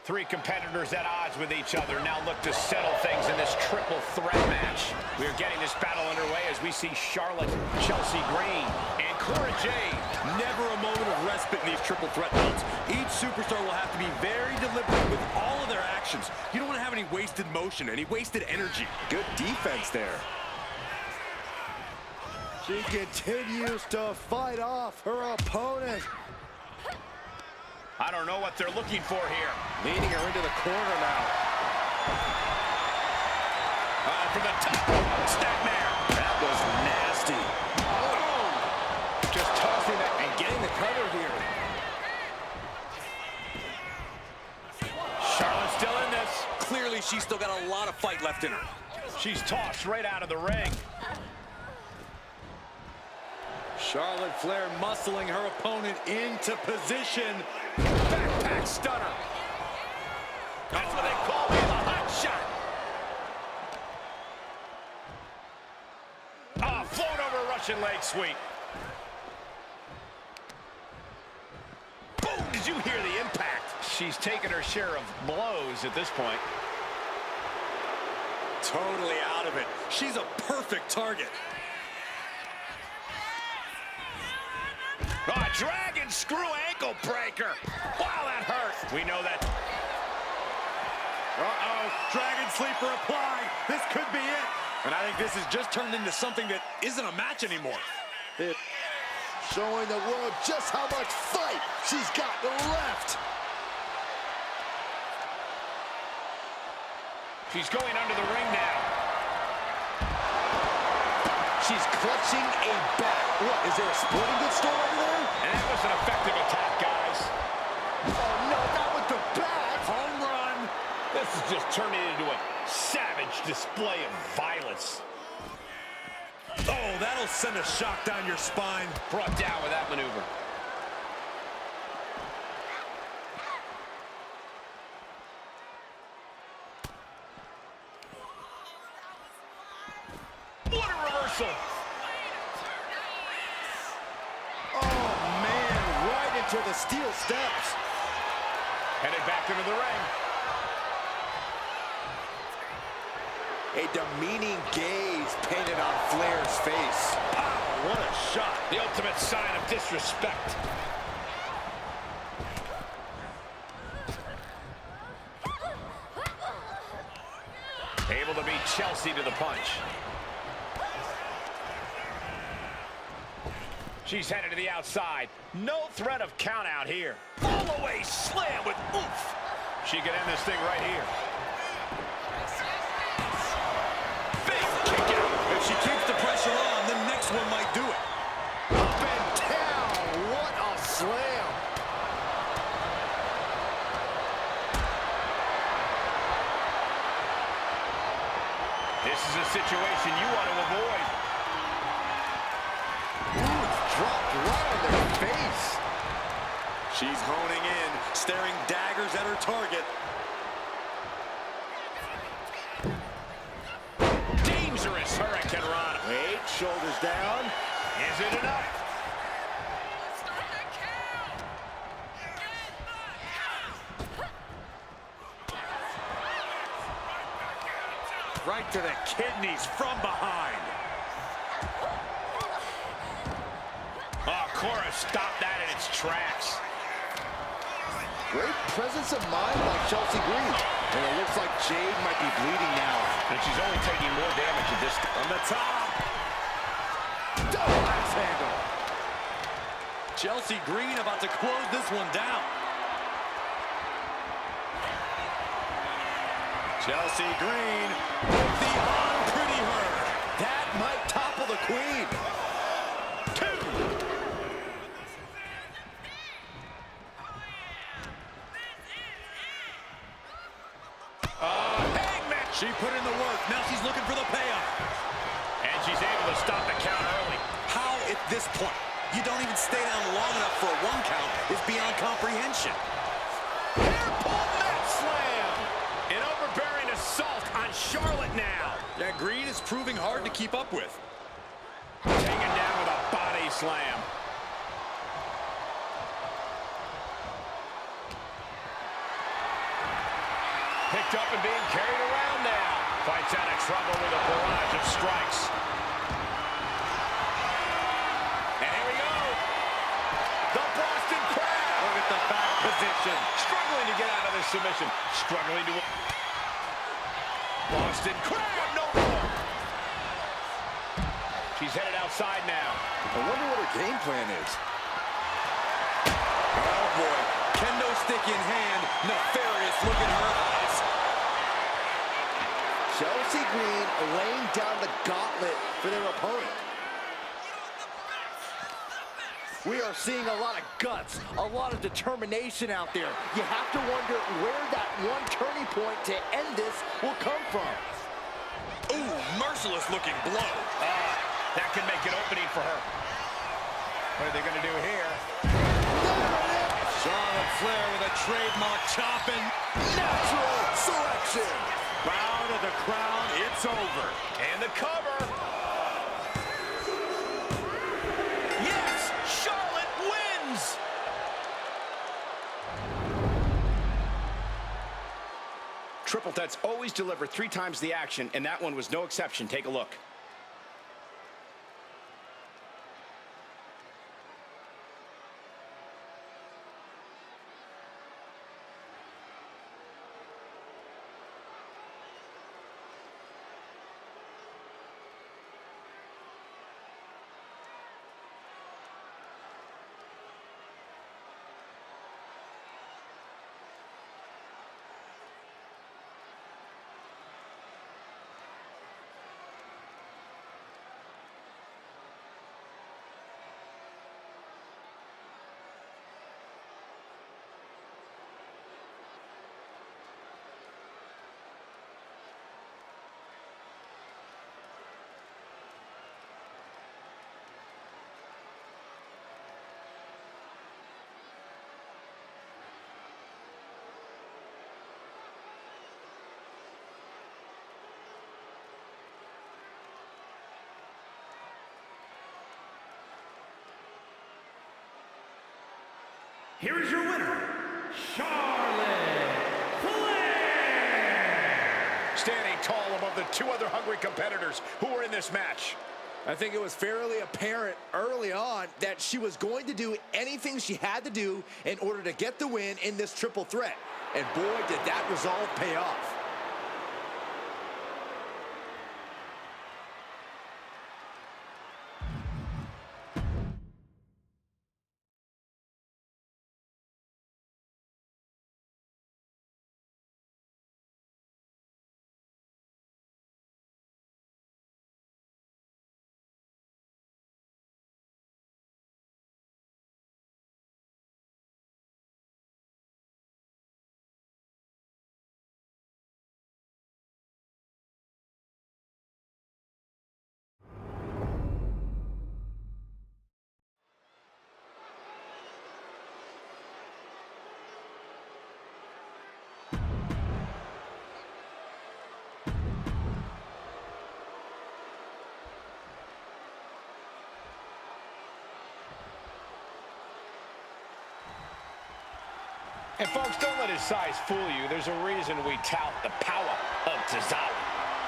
Three competitors at odds with each other now look to settle things in this triple threat match. We are getting this battle underway as we see Charlotte, Chelsea Green, and Cora Jade. Never a moment of respite in these triple threat bouts. Each superstar will have to be very deliberate with all of their actions. You don't want to have any wasted motion, any wasted energy. Good defense there. She continues to fight off her opponent. I don't know what they're looking for here. Leading her into the corner now. From the top, Snapmare. That was nasty. Oh! Just tossing that and getting the cover here. Charlotte's still in this. Clearly, she's still got a lot of fight left in her. She's tossed right out of the ring. Charlotte Flair muscling her opponent into position. Backpack stunner. That's what they call it, a hot shot. Float over Russian leg sweep. Boom, did you hear the impact? She's taken her share of blows at this point. Totally out of it. She's a perfect target. Dragon screw ankle breaker. Wow, that hurt. We know that. Dragon sleeper applied. This could be it. And I think this has just turned into something that isn't a match anymore. It showing the world just how much fight she's got left. She's going under the ring now. She's clutching a bat. What, is there a sporting goods store over there? And that was an effective attack, guys. Oh, no, not with the bat. Home run. This is just turning into a savage display of violence. Oh, that'll send a shock down your spine. Brought down with that maneuver. What a reversal. Oh, man, right into the steel steps. Headed back into the ring. A demeaning gaze painted on Flair's face. Wow, what a shot. The ultimate sign of disrespect. Able to beat Chelsea to the punch. She's headed to the outside. No threat of count out here. All the way slam with oomph. She can end this thing right here. Big kick out. If she keeps the pressure on, the next one might do it. Up and down. What a slam. This is a situation you want to avoid. Dropped right on their face. She's honing in, staring daggers at her target. Dangerous Hurricane Rana. Wait, shoulders down. Is it enough? Right to the kidneys from behind. Oh, Cora stopped that in its tracks. Great presence of mind by Chelsea Green. And it looks like Jade might be bleeding now. And she's only taking more damage at this. From the top. Double axe handle. Chelsea Green about to close this one down. Chelsea Green with the arm pretty hurt. That might topple the queen. She put in the work. Now she's looking for the payoff. And she's able to stop the count early. How at this point you don't even stay down long enough for a 1 count is beyond comprehension. Hair pull mat slam. An overbearing assault on Charlotte now. Yeah, Green is proving hard to keep up with. Taken down with a body slam. picked up and being carried around now. Fights out of trouble with a barrage of strikes. And here we go. The Boston Crab. Look at the back position. Struggling to get out of this submission. Struggling to... Boston Crab, no more. She's headed outside now. I wonder what her game plan is. Oh, boy. Kendo stick in hand. Nefarious look in her eyes. Chelsea Green laying down the gauntlet for their opponent. We are seeing a lot of guts, a lot of determination out there. You have to wonder where that one turning point to end this will come from. Ooh, merciless looking blow. That can make an opening for her. What are they going to do here? Charlotte Flair with a trademark chopping. Natural selection. Bow to the crown, it's over. And the cover. Yes, Charlotte wins. Triple threats always deliver 3 times the action, and that one was no exception. Take a look. Here is your winner, Charlotte Flair. Standing tall above the 2 other hungry competitors who were in this match. I think it was fairly apparent early on that she was going to do anything she had to do in order to get the win in this triple threat. And boy, did that resolve pay off. And folks, don't let his size fool you. There's a reason we tout the power of Tozawa.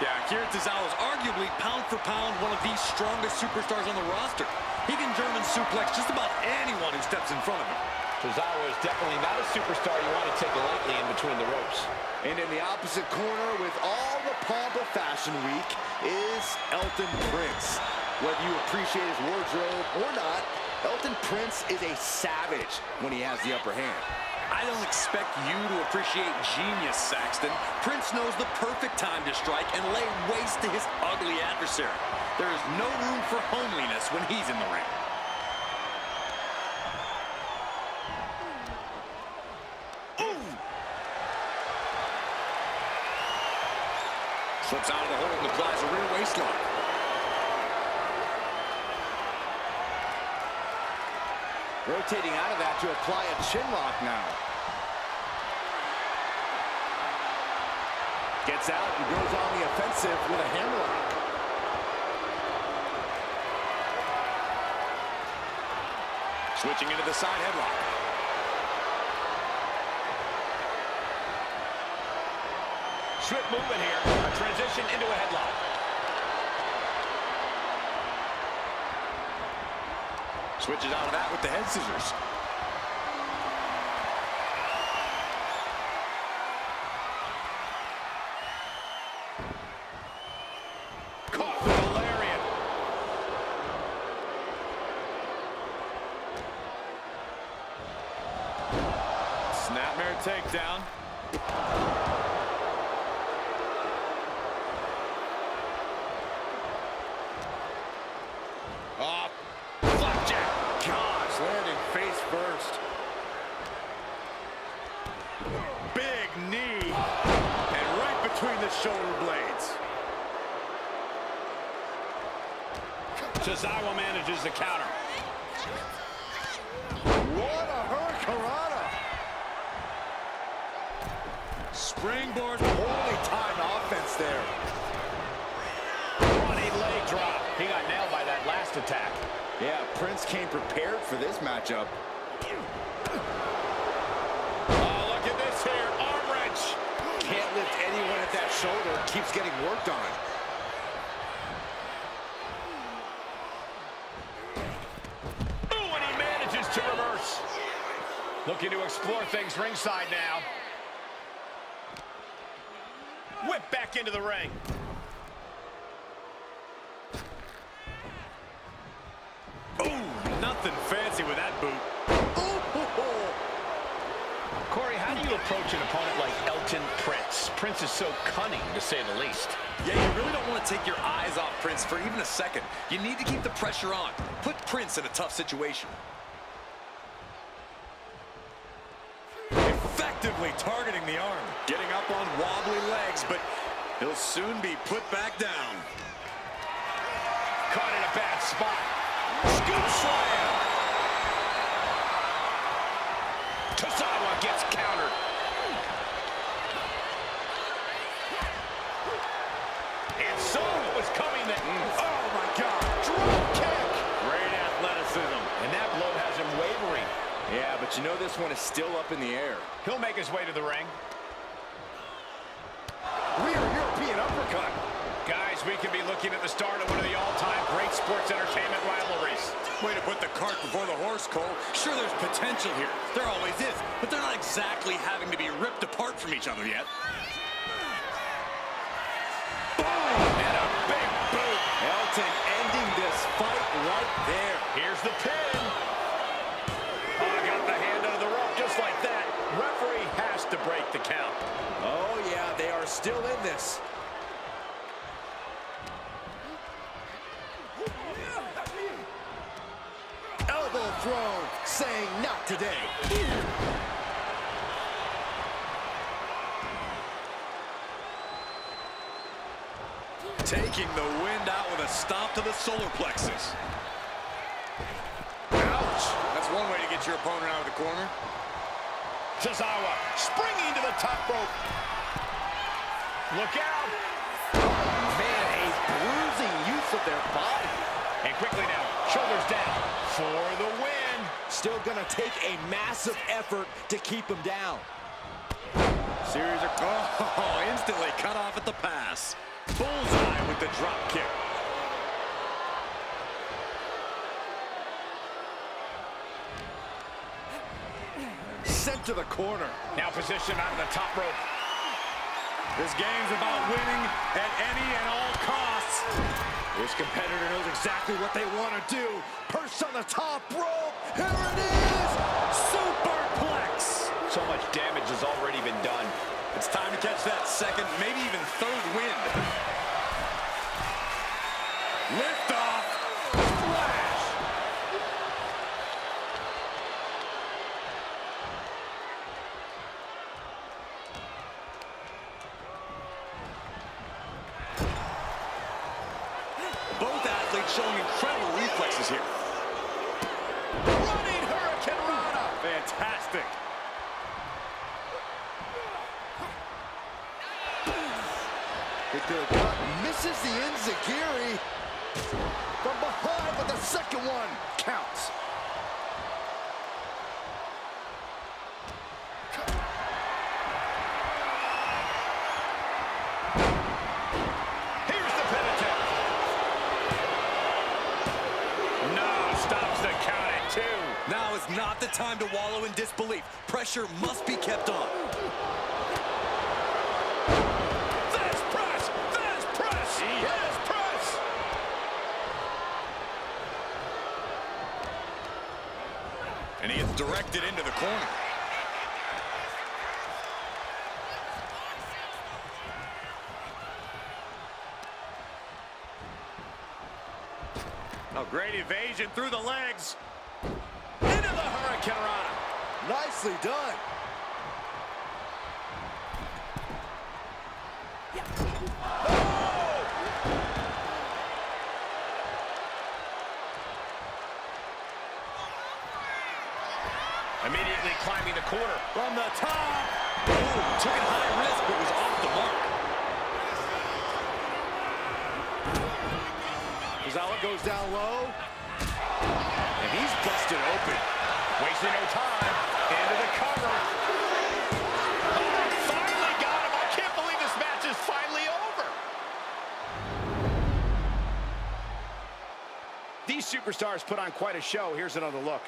Yeah, Akira Tozawa is arguably pound for pound one of the strongest superstars on the roster. He can German suplex just about anyone who steps in front of him. Tozawa is definitely not a superstar you want to take lightly in between the ropes. And in the opposite corner with all the pomp of Fashion Week is Elton Prince. Whether you appreciate his wardrobe or not, Elton Prince is a savage when he has the upper hand. I don't expect you to appreciate genius, Saxton. Prince knows the perfect time to strike and lay waste to his ugly adversary. There is no room for homeliness when he's in the ring. Slips out of the hold and applies a rear waistlock. Rotating out of that to apply a chin lock now. Gets out and goes on the offensive with a hammerlock. Switching into the side headlock. swift movement here. A transition into a headlock. Switches out of that with the head scissors. Caught with a lariat. Snapmare takedown. Oh, flapjack. Gosh, landing face first. Big knee. And right between the shoulder blades. Tozawa manages the counter. What a hurricanrana. Springboard. Holy time offense there. Running leg drop. He got nailed by that last attack. Yeah, Prince came prepared for this matchup. Oh, look at this here. Arm wrench. Can't lift anyone at that shoulder. Keeps getting worked on. Ooh, and he manages to reverse. Looking to explore things ringside now. Whip back into the ring. Ooh, nothing fancy with that boot. Corey, how do you approach an opponent like Elton Prince? Prince is so cunning, to say the least. Yeah, you really don't want to take your eyes off Prince for even a second. You need to keep the pressure on. Put Prince in a tough situation. Effectively targeting the arm. Getting up on wobbly legs, but he'll soon be put back down. Caught in a bad spot. Scoop slam. Tozawa gets countered. And so it was coming that... Oh, my God. Drop kick. Great athleticism. And that blow has him wavering. Yeah, but you know this one is still up in the air. He'll make his way to the ring. Rear European uppercut. Guys, we could be looking at the start of one of the all-time great sports entertainment rivalries. Way to put the cart before the horse, Cole. Sure, there's potential here. There always is. But they're not exactly having to be ripped apart from each other yet. Boom! And a big boot. Elton ending this fight right there. Here's the pin. Oh, got the hand under the rope just like that. Referee has to break the count. Oh, yeah, they are still in this. Elbow thrown, saying not today. Taking the wind out with a stomp to the solar plexus. Ouch. That's one way to get your opponent out of the corner. Tozawa springing to the top rope. Look out. Man, a bruising use of their body. And quickly now, shoulders down for the win. Still gonna take a massive effort to keep him down. Series of... Oh, instantly cut off at the pass. Bullseye with the drop kick. Sent to the corner. Now positioned on the top rope. This game's about winning at any and all costs. This competitor knows exactly what they want to do. Perched on the top rope. Here it is. Superplex. So much damage has already been done. It's time to catch that second, maybe even third wind. Lift off. Splash. Both athletes showing incredible reflexes here. Running hurricanrana. Fantastic. Hit to the gut, misses the enziguri. From behind, but the second one counts. not the time to wallow in disbelief. Pressure must be kept on. This press! This press! This press! And he gets directed into the corner. A great evasion through the legs. Into the Hurricane Rana. Nicely done. Immediately climbing the corner. From the top. Ooh, took it high risk, but was off the mark. Tozawa goes down low. And he's busted open. Wasting no time. Into the cover. Oh, finally got him. I can't believe this match is finally over. These superstars put on quite a show. Here's another look.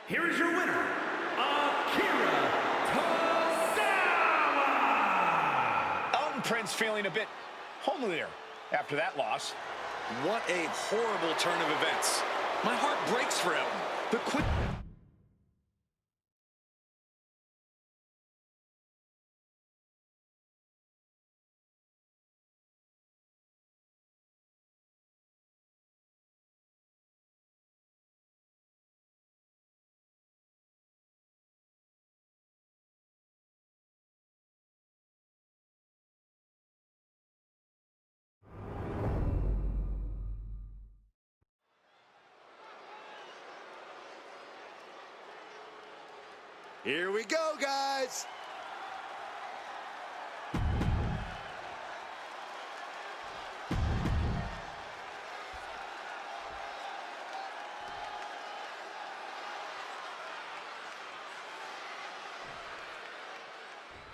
Here is your winner, Akira Tozawa! Elton Prince feeling a bit homelier after that loss. What a horrible turn of events. My heart breaks for Elton. The quick... Here we go, guys.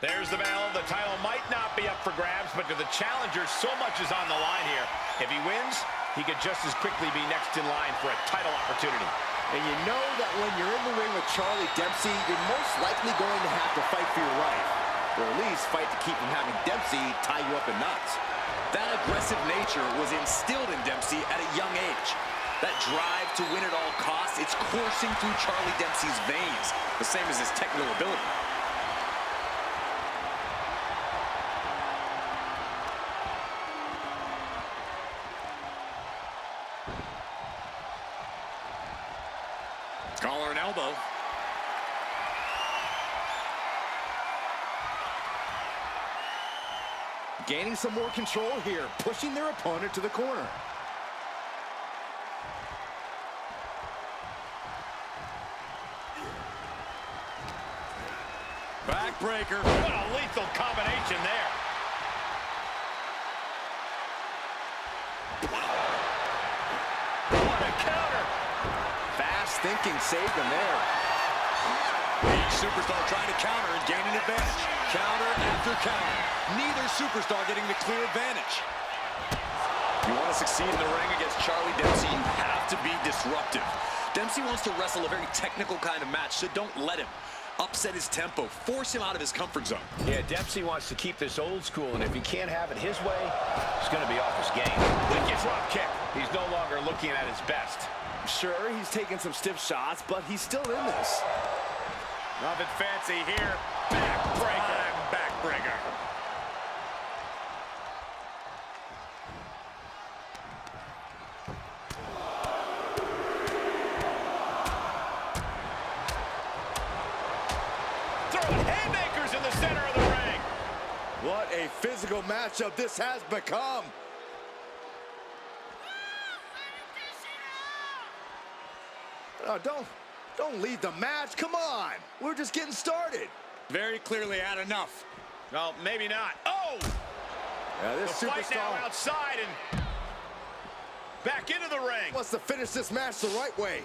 There's the bell. The title might not be up for grabs, but to the challenger, so much is on the line here. If he wins, he could just as quickly be next in line for a title opportunity. And you know that when you're in the ring with Charlie Dempsey, you're most likely going to have to fight for your life. Or at least fight to keep from having Dempsey tie you up in knots. That aggressive nature was instilled in Dempsey at a young age. That drive to win at all costs, it's coursing through Charlie Dempsey's veins, the same as his technical ability. Collar and elbow. Gaining some more control here, pushing their opponent to the corner. Backbreaker. What a lethal combination there. What a counter. Fast thinking saved him there. Each superstar trying to counter and gain an advantage. Counter after counter. Neither superstar getting the clear advantage. You want to succeed in the ring against Charlie Dempsey, you have to be disruptive. Dempsey wants to wrestle a very technical kind of match, so don't let him. Upset his tempo, force him out of his comfort zone. Yeah, Dempsey wants to keep this old school, and if he can't have it his way, he's going to be off his game. Wicked drop kick. He's no longer looking at his best. Sure, he's taking some stiff shots, but he's still in this. Nothing fancy here. Backbreaker. Backbreaker. Throwing haymakers in the center of the ring. What a physical matchup this has become. Oh, don't leave the match. Come on. We're just getting started. Very clearly had enough. Well, maybe not. Oh! Yeah, The this fight now superstar outside and back into the ring. wants to finish this match the right way.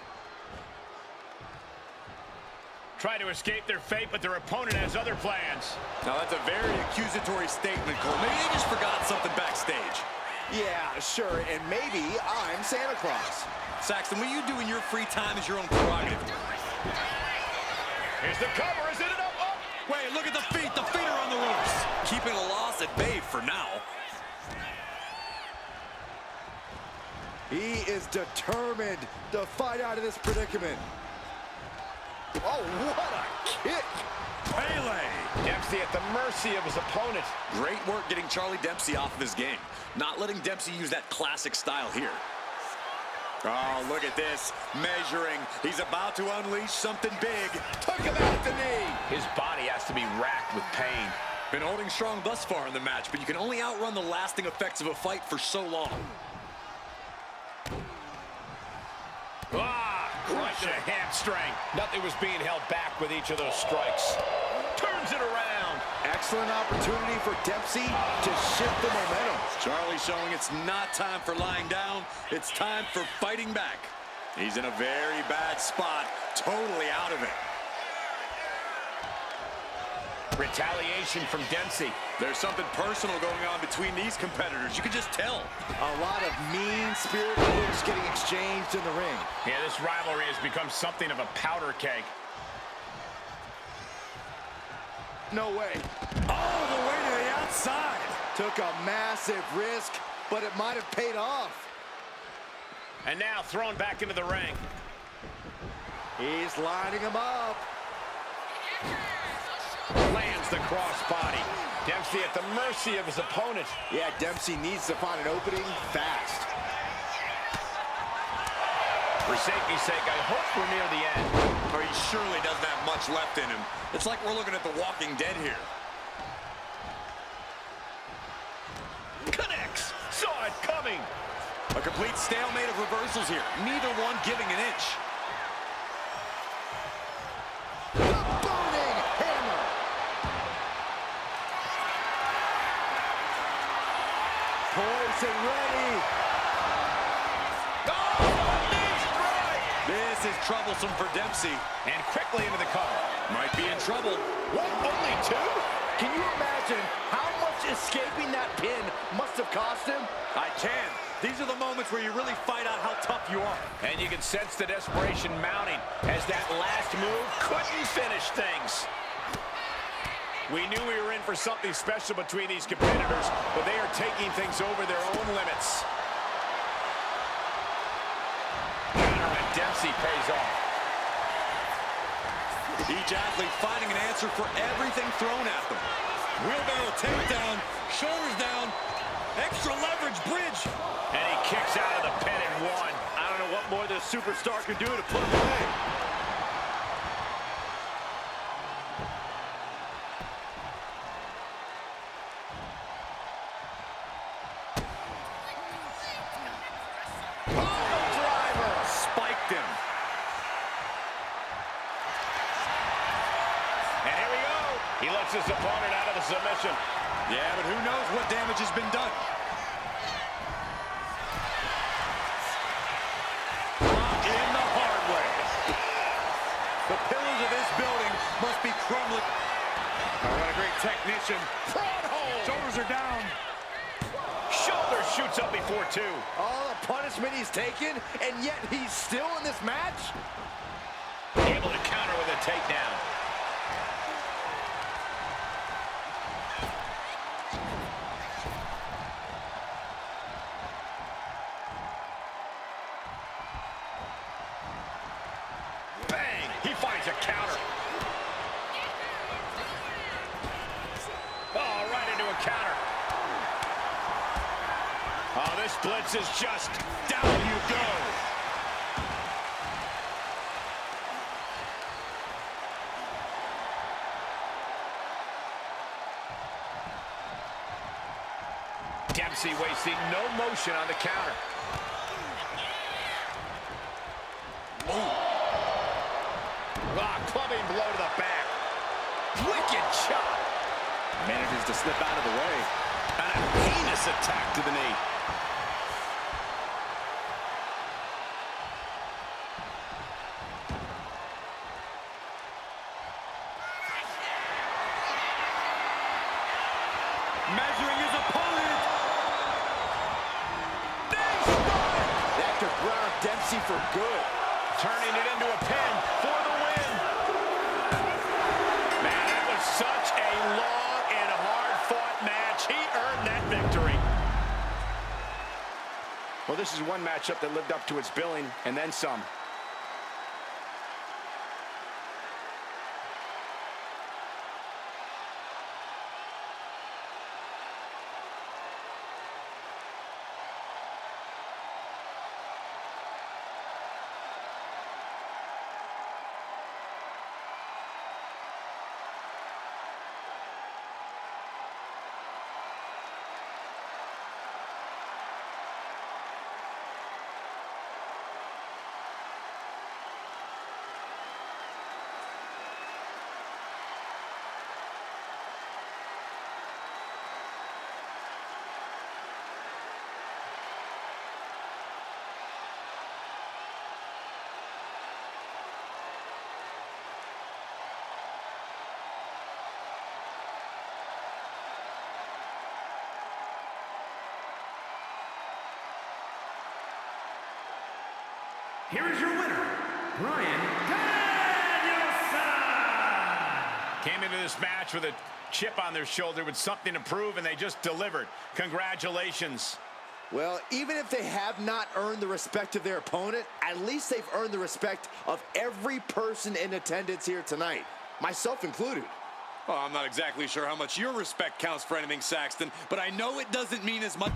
Try to escape their fate, but their opponent has other plans. Now that's a very accusatory statement, Cole. Maybe they just forgot something backstage. Yeah, sure, and maybe I'm Santa Claus. Saxton, what you do in your free time is your own prerogative. Here's the cover. Is it up? Oh! Wait, look at the feet. The feet are on the ropes. Keeping a loss at bay for now. He is determined to fight out of this predicament. Oh, what a kick! Pele. Dempsey at the mercy of his opponent. Great work getting Charlie Dempsey off of his game. Not letting Dempsey use that classic style here. Oh, look at this. Measuring. He's about to unleash something big. Took him out at the knee. His body has to be racked with pain. Been holding strong thus far in the match, but you can only outrun the lasting effects of a fight for so long. Crushed a hamstring. Nothing was being held back with each of those strikes. Turns it around. Excellent opportunity for Dempsey to shift the momentum. Charlie showing it's not time for lying down. It's time for fighting back. He's in a very bad spot. Totally out of it. Retaliation from Dempsey. There's something personal going on between these competitors. You can just tell. A lot of mean-spirited looks getting exchanged in the ring. Yeah, this rivalry has become something of a powder keg. No way. All the way to the outside. Took a massive risk, but it might have paid off. And now thrown back into the ring. He's lining him up. Lands the crossbody. Dempsey at the mercy of his opponent. Yeah, Dempsey needs to find an opening fast. For safety's sake, I hope we're near the end. Or he surely doesn't have much left in him. It's like we're looking at The Walking Dead here. Connects. Saw it coming. A complete stalemate of reversals here. Neither one giving an inch. Burning hammer. Poised and ready. This is troublesome for Dempsey. And quickly into the cover. Might be in trouble. What? Only two? Can you imagine how much escaping that pin must have cost him? I can. These are the moments where you really find out how tough you are. And you can sense the desperation mounting as that last move couldn't finish things. We knew we were in for something special between these competitors, but they are taking things over their own limits. Counter and Dempsey pays off. Each athlete finding an answer for everything thrown at them. Wheelbarrow takedown, shoulders down, extra leverage bridge. And he kicks out of the pin and one. I don't know what more this superstar can do to put him away. Driver spiked him. And here we go. He lets his opponent out of the submission. Yeah, but who knows what damage has been done. In the hard way. The pillars of this building must be crumbling. Oh, what a great technician. Prod hold. Shoulders are down. Shoulder shoots up before two. All the punishment he's taken, and yet he's still in this match? Able to counter with a takedown. This blitz is just down you go. Dempsey wasting no motion on the counter. Clubbing blow to the back. Wicked shot. Manages to slip out of the way. And a heinous attack to the knee. Measuring his opponent. That could ground Dempsey for good. Turning it into a pin for the win. Man, that was such a long and hard-fought match. He earned that victory. Well, this is one matchup that lived up to its billing and then some. Here is your winner, Bryan Danielson. Came into this match with a chip on their shoulder with something to prove, and they just delivered. Congratulations. Well, even if they have not earned the respect of their opponent, at least they've earned the respect of every person in attendance here tonight, myself included. Well, I'm not exactly sure how much your respect counts for anything, Saxton, but I know it doesn't mean as much.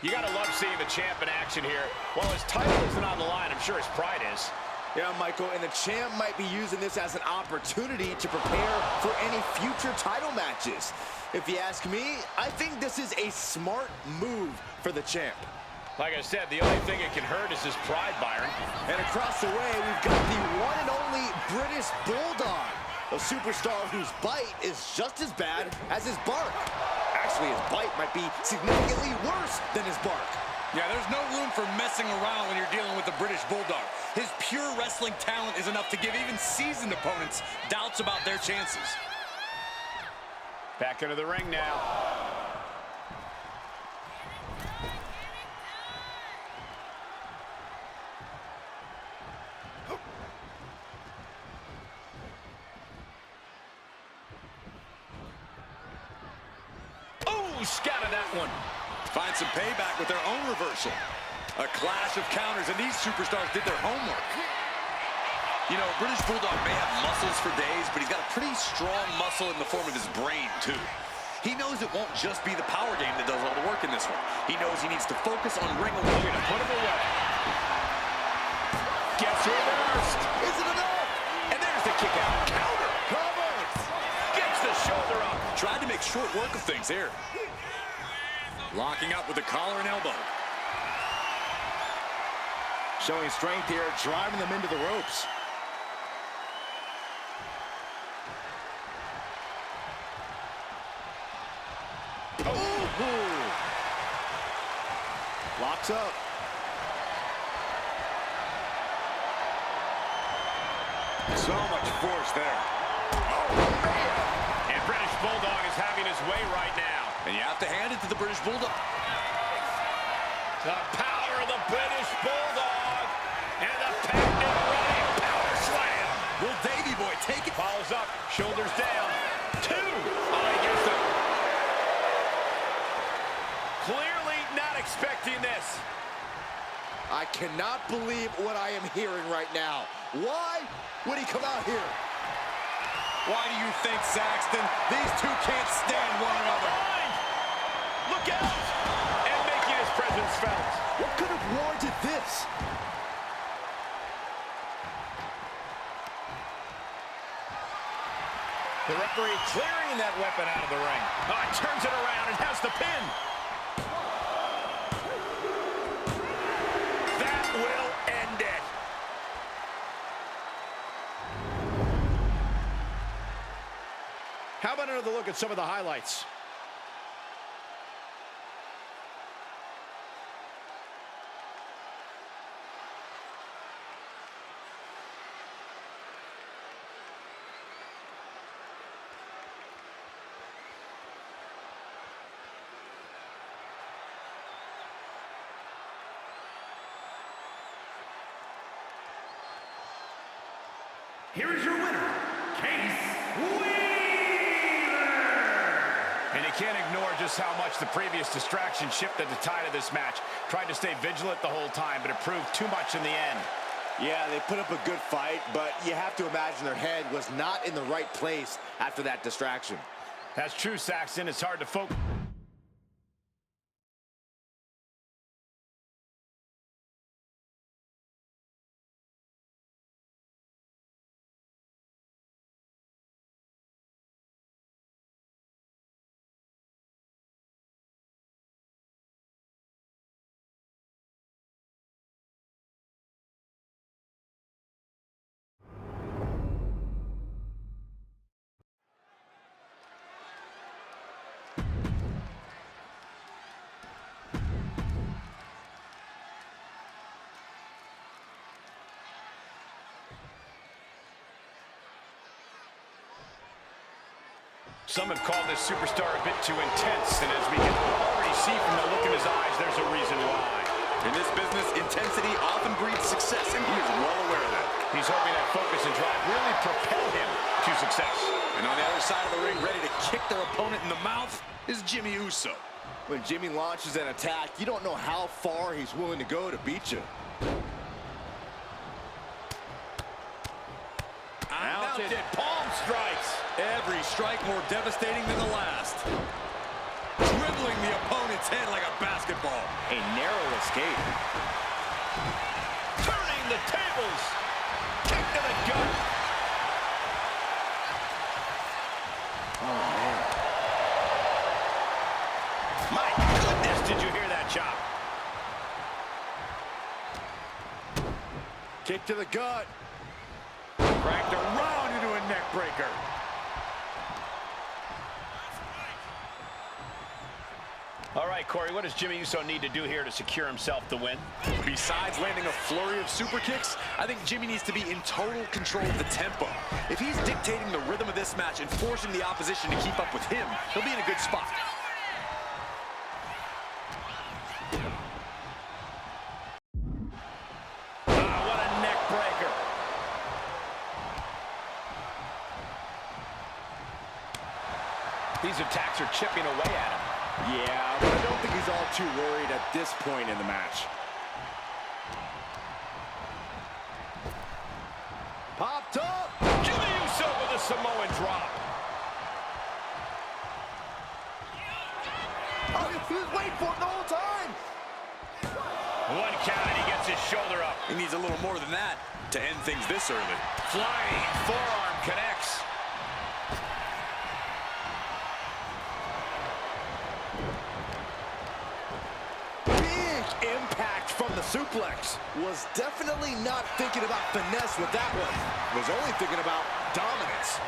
You gotta love seeing the champ in action here. While his title isn't on the line, I'm sure his pride is. Yeah, Michael, and the champ might be using this as an opportunity to prepare for any future title matches. If you ask me, I think this is a smart move for the champ. Like I said, the only thing it can hurt is his pride, Byron. And across the way, we've got the one and only British Bulldog, a superstar whose bite is just as bad as his bark. Actually, his bite might be significantly worse than his bark. Yeah, there's no room for messing around when you're dealing with the British Bulldog. His pure wrestling talent is enough to give even seasoned opponents doubts about their chances. Back into the ring now. Scattered that one. Find some payback with their own reversal. A clash of counters, and these superstars did their homework. You know, British Bulldog may have muscles for days, but he's got a pretty strong muscle in the form of his brain, too. He knows it won't just be the power game that does all the work in this one. He knows he needs to focus on ring awareness. Gonna put him away. Gets reversed. Is it enough? And there's the kick out. Counter. Covers. Gets the shoulder up. Tried to make short work of things here. Locking up with the collar and elbow. Showing strength here, driving them into the ropes. Lock looks up. So much force there. Oh, man. And British Bulldog is having his way right now. And you have to hand it to the British Bulldog. The power of the British Bulldog. And the patented running power slam. Will Davey Boy take it? Follows up, shoulders down. 2. Oh, he gets them. Clearly not expecting this. I cannot believe what I am hearing right now. Why would he come out here? Why do you think, Saxton? These two can't stand one another. Look out! And making his presence felt. What could have warranted this? The referee clearing that weapon out of the ring. Oh, turns it around and has the pin. That will end it. How about another look at some of the highlights? Here is your winner, Case Wwe. And you can't ignore just how much the previous distraction shifted the tide of this match. Tried to stay vigilant the whole time, but it proved too much in the end. Yeah, they put up a good fight, but you have to imagine their head was not in the right place after that distraction. That's true, Saxton. It's hard to focus. Some have called this superstar a bit too intense, and as we can already see from the look in his eyes, there's a reason why. In this business, intensity often breeds success, and he is well aware of that. He's hoping that focus and drive really propel him to success. And on the other side of the ring, ready to kick their opponent in the mouth, is Jimmy Uso. When Jimmy launches an attack, you don't know how far he's willing to go to beat you. Mounted palm strikes. Every strike more devastating than the last. Dribbling the opponent's head like a basketball. A narrow escape. Turning the tables. Kick to the gut. Oh, man. My goodness, did you hear that chop? Kick to the gut. Cracked around into a neck breaker. All right, Corey, what does Jimmy Uso need to do here to secure himself the win? Besides landing a flurry of super kicks, I think Jimmy needs to be in total control of the tempo. If he's dictating the rhythm of this match and forcing the opposition to keep up with him, he'll be in a good spot. What a neck breaker. These attacks are chipping away at him. Yeah, but I don't think he's all too worried at this point in the match. Popped up! Jimmy Uso with a Samoan drop. Oh, he was waiting for it the whole time! One count and he gets his shoulder up. He needs a little more than that to end things this early. Flying forearm connects. Impact from the suplex. Was definitely not thinking about finesse with that one. Was only thinking about dominance.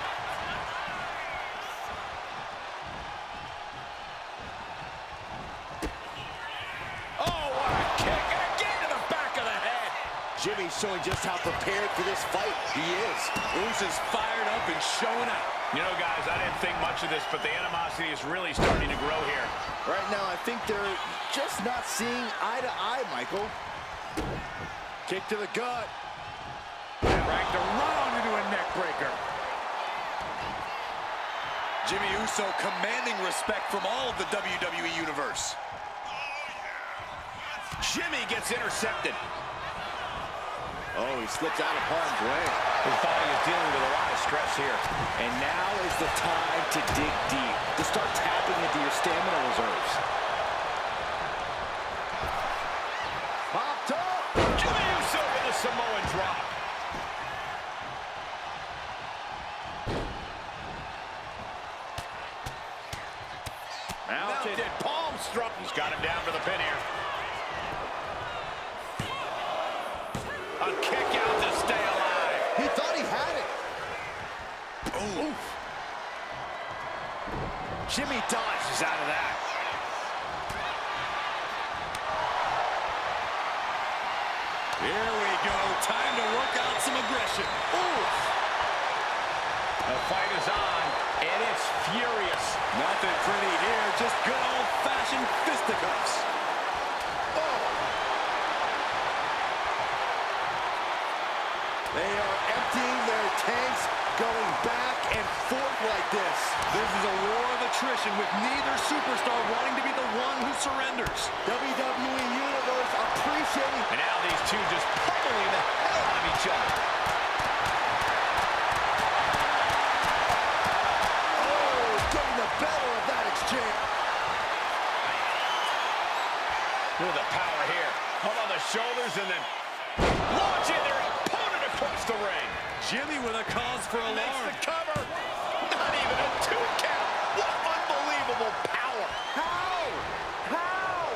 Oh, what a kick. Jimmy's showing just how prepared for this fight he is. Usos fired up and showing out. You know, guys, I didn't think much of this, but the animosity is really starting to grow here. Right now, I think they're just not seeing eye to eye, Michael. Kick to the gut. Dragged around into a neck breaker. Jimmy Uso commanding respect from all of the WWE Universe. Jimmy gets intercepted. Oh, he slips out of harm's way. His body is dealing with a lot of stress here. And now is the time to dig deep, to start tapping into your stamina reserves. Popped up! Jimmy Uso with a Samoan drop. Mounted palm struck. He's got him down for the pin here. A kick out to stay alive. He thought he had it. Oof. Jimmy dodges out of that. Here we go. Time to work out some aggression. Oof. The fight is on, and it's furious. Nothing pretty here. Just good old-fashioned fisticuffs. They are emptying their tanks, going back and forth like this. This is a war of attrition with neither superstar wanting to be the one who surrenders. WWE Universe appreciating. And now these two just pummeling the hell out of each other. Oh, getting the better of that exchange. Look at the power here. Hung on the shoulders and then launching their opponent across the ring. Jimmy with a cause for alarm. Makes the cover. Not even a 2 count. What unbelievable power. How?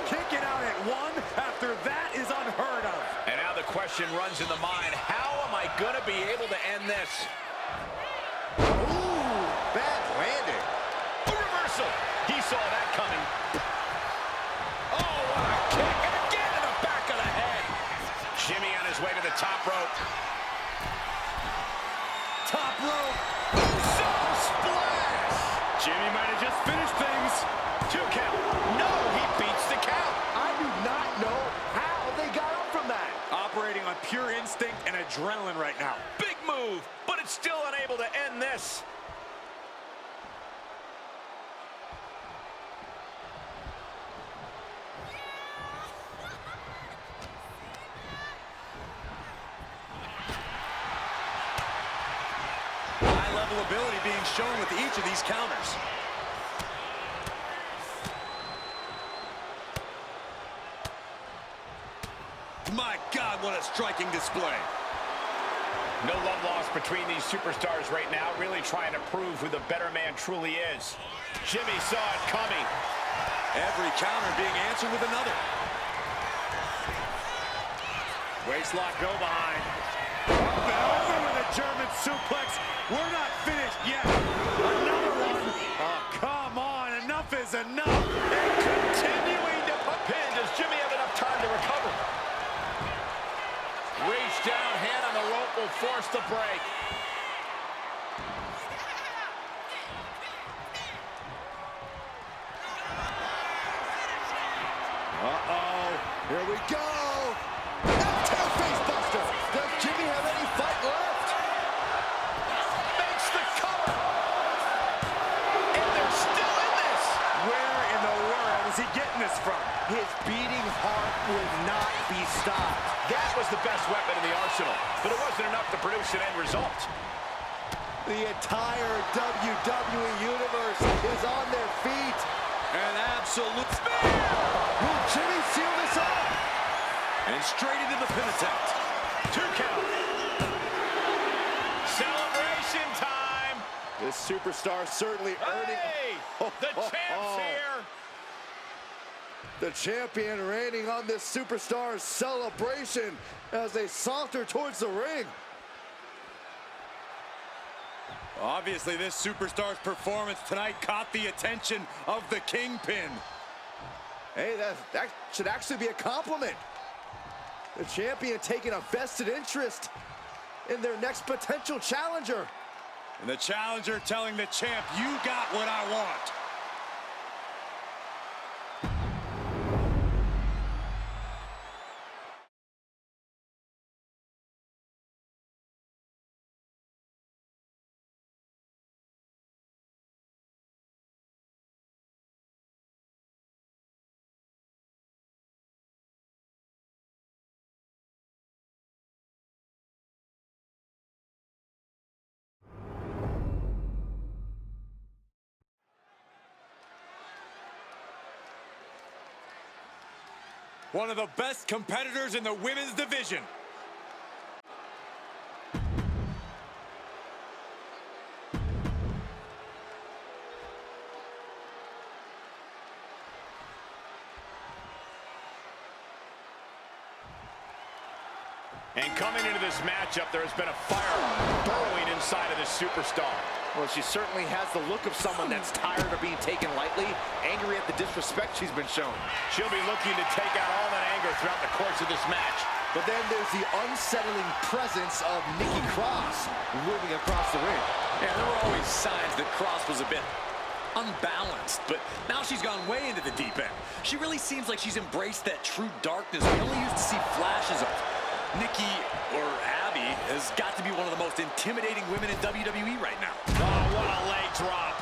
Kicking out at one after that is unheard of. And now the question runs in the mind, how am I going to be able to end this? Ooh, bad landing. A reversal. He saw that coming. Oh, what a kick. And again in the back of the head. Jimmy on his way to the top rope. Top rope. Uso splash. Jimmy might have just finished things. 2 count. No, he beats the count. I do not know how they got up from that. Operating on pure instinct and adrenaline right now. Big move, but it's still unable to end this. High-level ability being shown with each of these counters. My God, what a striking display. No love lost between these superstars right now, really trying to prove who the better man truly is. Jimmy saw it coming. Every counter being answered with another. Waistlock go behind. Up and over with a German suplex. We're not finished yet. Another one. Oh, come on. Enough is enough. And continuing to pin. Does Jimmy have enough time to recover? Reach down, hand on the rope will force the break. Uh-oh. Here we go. Tail face buster. Does Jimmy have any fight left? Makes the cover. And they're still in this. Where in the world is he getting this from? His beating heart will not be stopped. That was the best weapon in the arsenal, but it wasn't enough to produce an end result. The entire WWE Universe is on their feet. An absolute spear. Will Jimmy seal this up? And straight into the pin attempt. 2 count. Celebration time. This superstar certainly earning. Hey, the champ's here. The champion reigning on this superstar's celebration as they saunter towards the ring. Obviously, this superstar's performance tonight caught the attention of the Kingpin. Hey, that should actually be a compliment. The champion taking a vested interest in their next potential challenger. And the challenger telling the champ, you got what I want. One of the best competitors in the women's division. And coming into this matchup, there has been a fire burrowing inside of this superstar. Well, she certainly has the look of someone that's tired of being taken lightly, angry at the disrespect she's been shown. She'll be looking to take out all that anger throughout the course of this match. But then there's the unsettling presence of Nikki Cross looming across the ring. Yeah, there were always signs that Cross was a bit unbalanced, but now she's gone way into the deep end. She really seems like she's embraced that true darkness we only used to see flashes of. Nikki, or Abby, has got to be one of the most intimidating women in WWE right now. Oh, what a leg drop.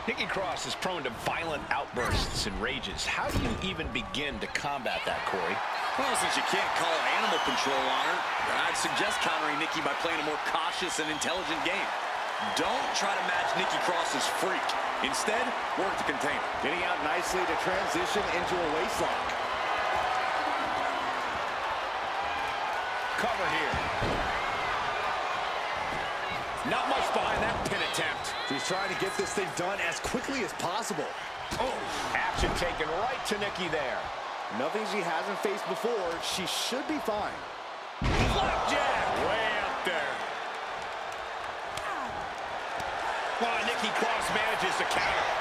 Nikki Cross is prone to violent outbursts and rages. How do you even begin to combat that, Corey? Well, since you can't call animal control on her, I'd suggest countering Nikki by playing a more cautious and intelligent game. Don't try to match Nikki Cross's freak. Instead, work to contain her. Getting out nicely to transition into a waistlock. Cover here. Not much behind that pin attempt. She's trying to get this thing done as quickly as possible. Oh, action taken right to Nikki there. Nothing she hasn't faced before. She should be fine. Flapjack way up there. Oh, Nikki Cross manages to counter.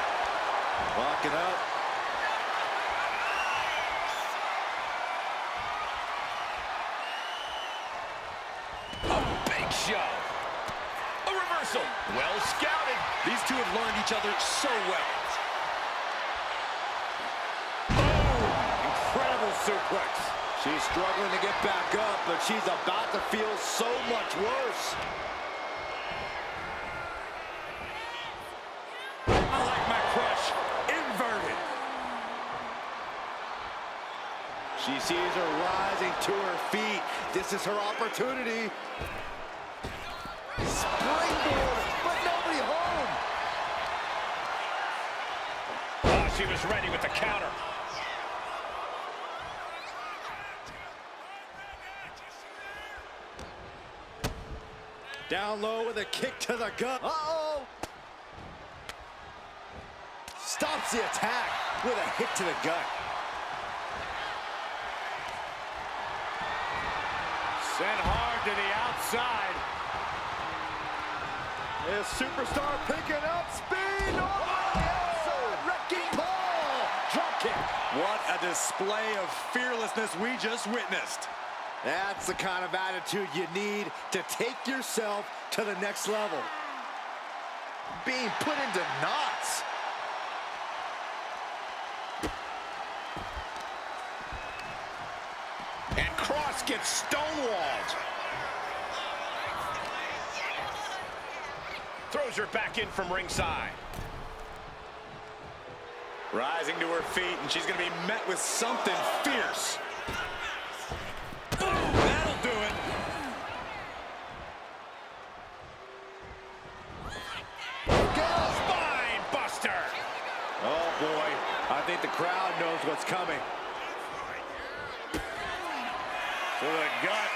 Locking up. A big shove. A reversal. Well scouted. These two have learned each other so well. Incredible suplex. She's struggling to get back up, but she's about to feel so much worse. I like my crush inverted. She sees her rising to her feet. This is her opportunity. Springboard, but nobody home. Oh, she was ready with the counter. Down low with a kick to the gut. Uh-oh. Stops the attack with a hit to the gut. Sent hard to the outside. This superstar picking up speed. Oh, wrecking ball. Drop kick. What a display of fearlessness we just witnessed. That's the kind of attitude you need to take yourself to the next level. Being put into knots. And Cross gets stonewalled. Throws her back in from ringside. Rising to her feet, and she's going to be met with something fierce. That'll do it. Spine buster. Oh, boy. I think the crowd knows what's coming. To the gut.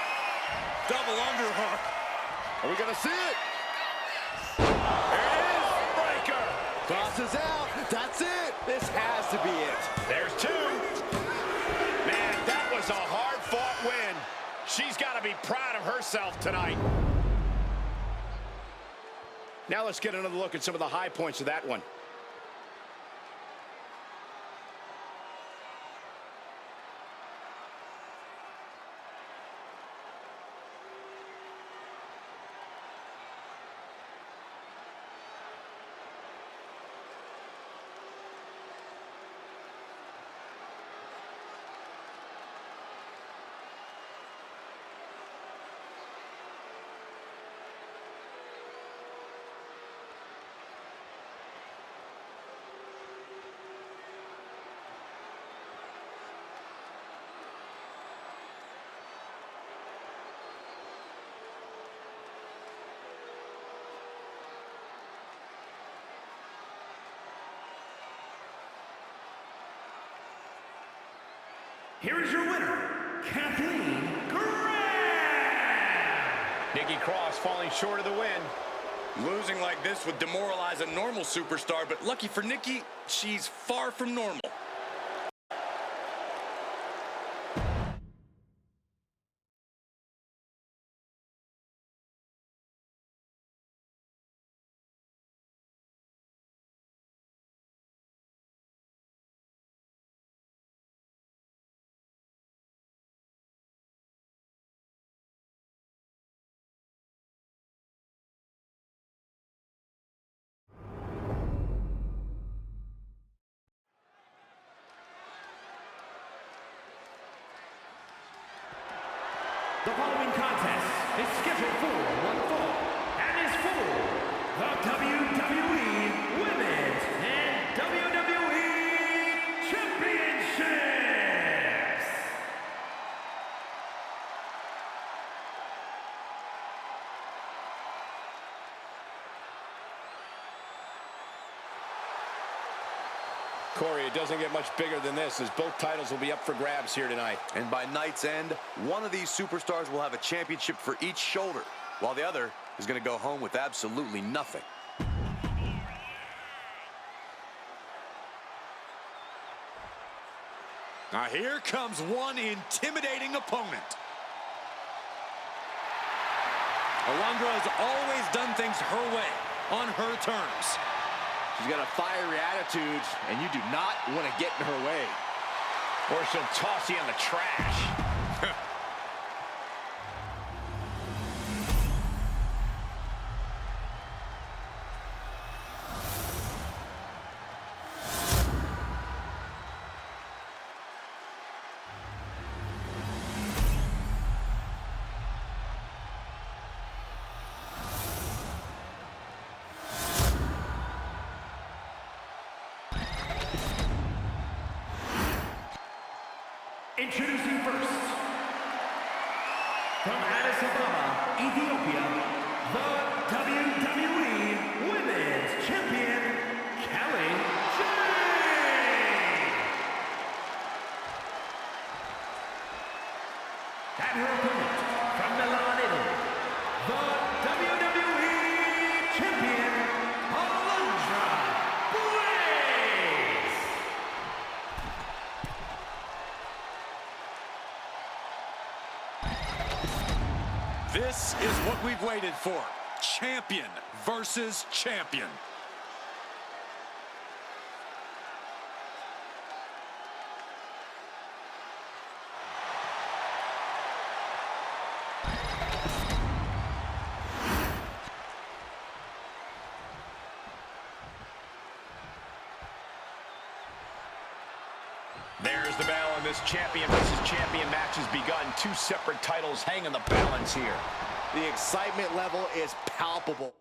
Double underhook. Are we going to see it? There it is. Breaker. Crosses out. That's it. This has to be it. There's two. Man, that was a hard-fought win. She's got to be proud of herself tonight. Now let's get another look at some of the high points of that one. here is your winner, Kathleen Graham. Nikki Cross falling short of the win. Losing like this would demoralize a normal superstar, but lucky for Nikki, she's far from normal. The following contest is scheduled for one fall and is for the WWE Women's and WWE Championships. Corey, it doesn't get much bigger than this, as both titles will be up for grabs here tonight. And by night's end, one of these superstars will have a championship for each shoulder, while the other is going to go home with absolutely nothing. Now here comes one intimidating opponent. Alundra has always done things her way, on her terms. She's got a fiery attitude, and you do not want to get in her way. Or she'll toss you in the trash. Introducing first, from Addis Ababa, Ethiopia, the WWE Women's Champion, Kelly Jane. And her opponent, from Milan, Italy, the WWE Champion, Alundra Blaze. This is what we've waited for. Champion versus champion. There's the bell, and this champion versus champion match has begun. Two separate titles hang in the balance here. The excitement level is palpable.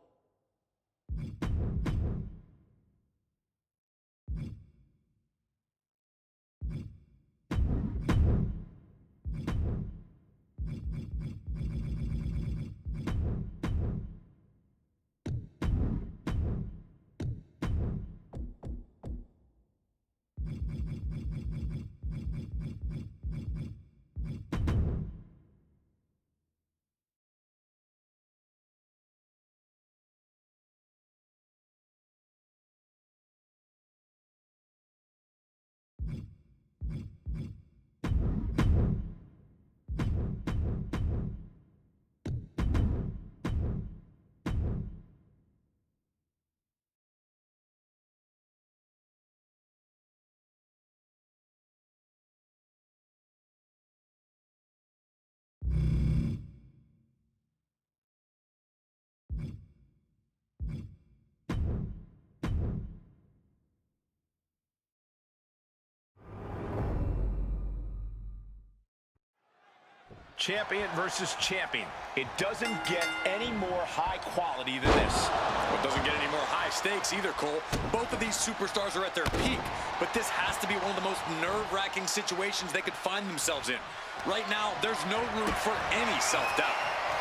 Champion versus champion. It doesn't get any more high quality than this. Well, it doesn't get any more high stakes either, Cole. Both of these superstars are at their peak, but this has to be one of the most nerve-wracking situations they could find themselves in. Right now, there's no room for any self-doubt.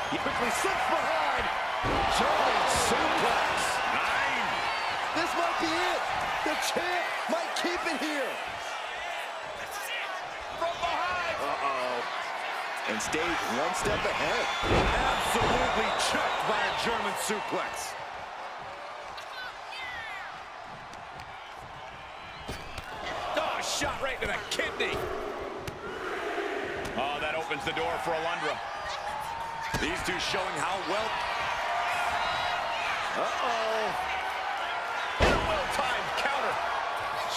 He quickly slips behind. German suplex. 9. This might be it. The champ might keep it here. From behind. and stayed one step ahead. Absolutely checked by a German suplex. Oh, shot right to the kidney. Oh, that opens the door for Alundra. These two showing how well. Uh-oh. And a well-timed counter.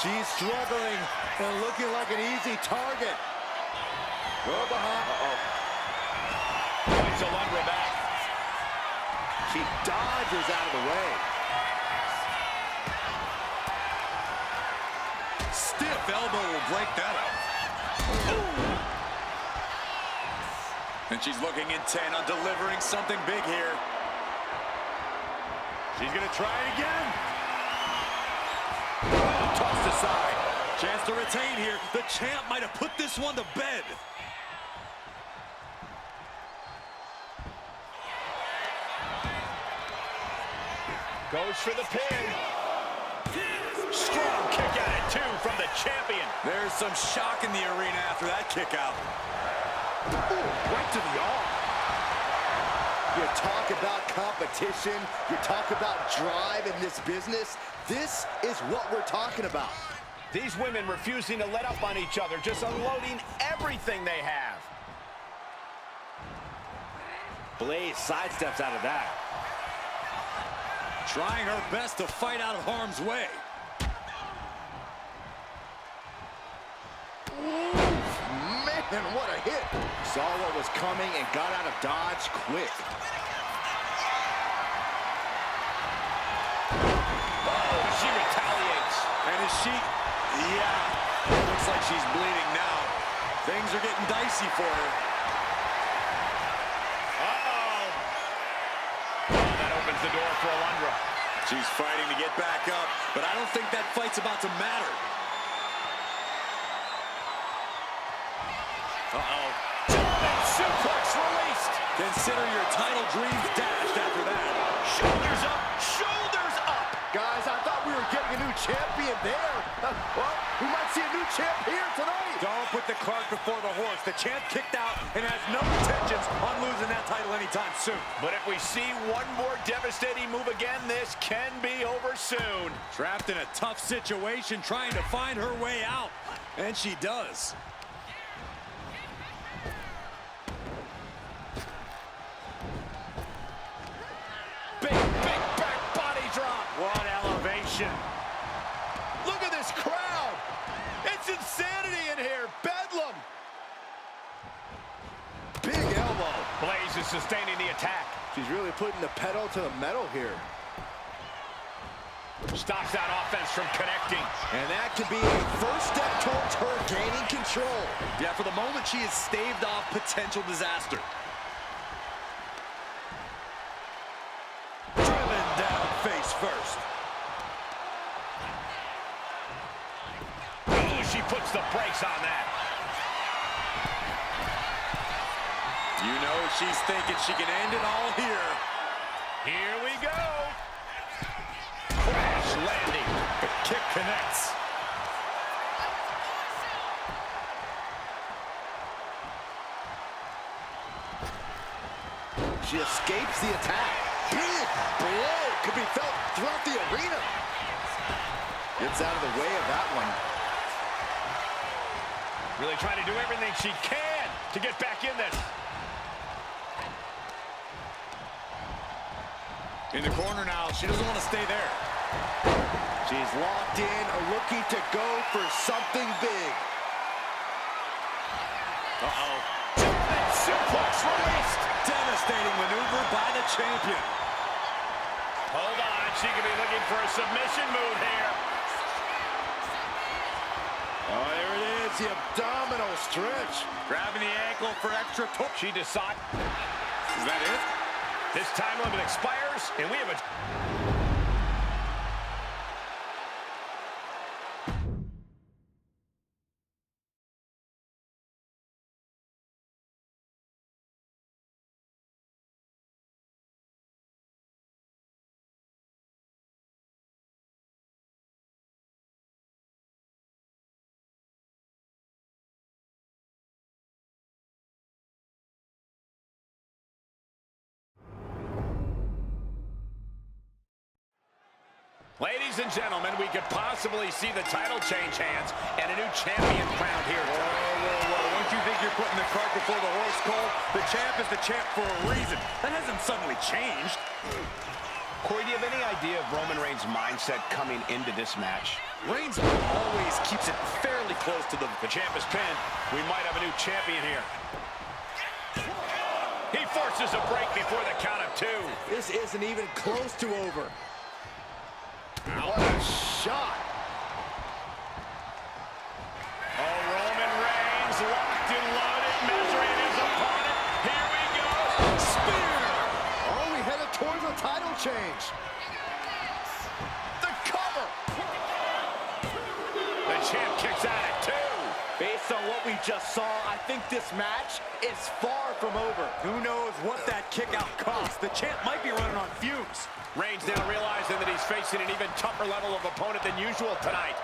She's struggling and looking like an easy target. Go behind. Uh-oh. Points Alundra back. She dodges out of the way. Stiff elbow will break that up. Ooh. And she's looking intent on delivering something big here. She's going to try it again. Oh, tossed aside. Chance to retain here. The champ might have put this one to bed. Goes for the pin. Strong kick out at 2 from the champion. There's some shock in the arena after that kick out. Ooh, right to the arm. You talk about competition, you talk about drive in this business. This is what we're talking about. These women refusing to let up on each other, just unloading everything they have. Blaze sidesteps out of that. Trying her best to fight out of harm's way. Man, what a hit. Saw what was coming and got out of dodge quick. Oh, she retaliates. And is she? Yeah. Looks like she's bleeding now. Things are getting dicey for her. Uh-oh. Oh, that opens the door for Alundra. She's fighting to get back up, but I don't think that fight's about to matter. Uh-oh. German suplex released. Consider your title dreams dashed after that. Shoulders up, shoulders up. Guys, I thought we were getting a new champion there. Well, we might see a new champ here tonight. Don't put the cart before the horse. The champ kicked out and has no intentions on losing that title anytime soon. But if we see one more devastating move again, this can be over soon. Trapped in a tough situation, trying to find her way out. And she does. Big back body drop. What elevation. Look at this crowd. It's insanity in here. Bedlam. Big elbow. Blaze is sustaining the attack. She's really putting the pedal to the metal here. Stops that offense from connecting. And that could be a first step towards her gaining control. Yeah, for the moment, she has staved off potential disaster. Driven down face first. Ooh, she puts the brakes on that. You know she's thinking she can end it all here. Here we go. Crash landing. The kick connects. She escapes the attack. Big blow could be felt throughout the arena. Gets out of the way of that one. Really trying to do everything she can to get back in this. In the corner now, she doesn't want to stay there. She's locked in, looking to go for something big. Uh-oh. German suplex released. Devastating maneuver by the champion. Hold on, she could be looking for a submission move here. Oh, there it is, the abdominal stretch. Grabbing the ankle for extra torque. She decides. Is that it? This time limit expires, and we have a... Ladies and gentlemen, we could possibly see the title change hands and a new champion crowned here tonight. Whoa. Don't you think you're putting the cart before the horse, Cole? The champ is the champ for a reason. That hasn't suddenly changed. Corey, do you have any idea of Roman Reigns' mindset coming into this match? Reigns always keeps it fairly close to the champ is pinned. We might have a new champion here. He forces a break before the count of 2. This isn't even close to over. What a shot. Oh, Roman Reigns locked and loaded, measuring his opponent. Here we go. Spear. Oh, we headed towards a title change. The cover. The champ kicks out at 2. Based on what we just saw, I think this match is far from over. Who knows what that kick out cost? The champ might be running on fumes. Reigns now realizing that he's facing an even tougher level of opponent than usual tonight.